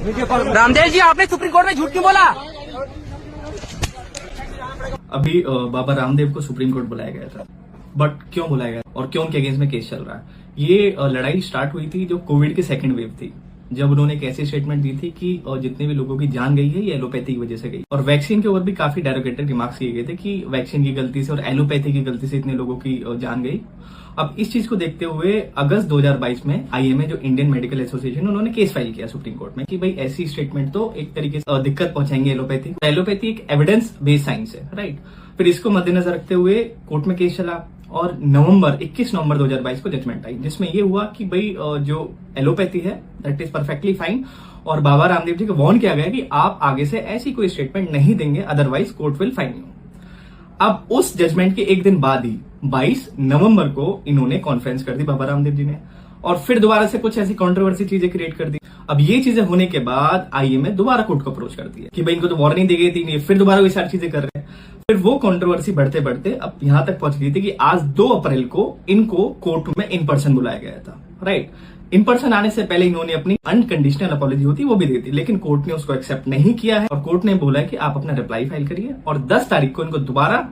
रामदेव जी, आपने supreme court में झूठ क्यों बोला? अभी बाबा रामदेव को सुप्रीम कोर्ट बुलाया गया था, बट क्यों बुलाया गया और क्यों उनके अगेंस्ट में केस चल रहा है? ये लड़ाई स्टार्ट हुई थी जो कोविड की सेकंड वेव थी, जब उन्होंने एक ऐसी स्टेटमेंट दी थी कि जितने भी लोगों की जान गई है ये एलोपैथी की वजह से गई, और वैक्सीन के ऊपर भी काफी डेरोगेटेड रिमार्क्स किए गए थे कि वैक्सीन की गलती से और एलोपैथी की गलती से इतने लोगों की जान गई। अब इस चीज को देखते हुए अगस्त 2022 में आईएमए जो इंडियन मेडिकल एसोसिएशन, उन्होंने केस फाइल किया सुप्रीम कोर्ट में कि भाई ऐसी स्टेटमेंट तो एक तरीके से दिक्कत पहुंचाएंगे एलोपैथी। एलोपैथी एक एविडेंस बेस्ड साइंस है, राइट। फिर इसको मद्देनजर रखते हुए कोर्ट में केस चला और 21 नवंबर 2022 को जजमेंट आई, जिसमें ये हुआ कि भाई जो एलोपैथी है दैट इज परफेक्टली फाइन, और बाबा रामदेव जी को वार्न किया गया कि आप आगे से ऐसी कोई स्टेटमेंट नहीं देंगे, otherwise court will fine you. अब उस जजमेंट के एक दिन बाद ही 22 नवंबर को इन्होंने कॉन्फ्रेंस कर दी बाबा रामदेव जी ने, और फिर दोबारा से कुछ ऐसी कंट्रोवर्सी चीजें क्रिएट कर दी। अब ये चीजें होने के बाद आईएमए दोबारा कोर्ट को अप्रोच कर दिया कि भाई इनको तो वार्निंग दी गई थी, ये फिर दोबारा वही सारी चीजें कर रहे हैं। फिर वो कंट्रोवर्सी बढ़ते बढ़ते अब यहां तक पहुंच गई थी कि आज 2 अप्रैल को इनको कोर्ट में इन पर्सन बुलाया गया था, राइट। इन पर्सन आने से पहले इन्होंने अपनी अनकंडीशनल अपॉलॉजी होती वो भी दी थी, लेकिन कोर्ट ने उसको एक्सेप्ट नहीं किया है और कोर्ट ने बोला है कि आप अपना रिप्लाई फाइल करिए, और 10 तारीख को इनको दोबारा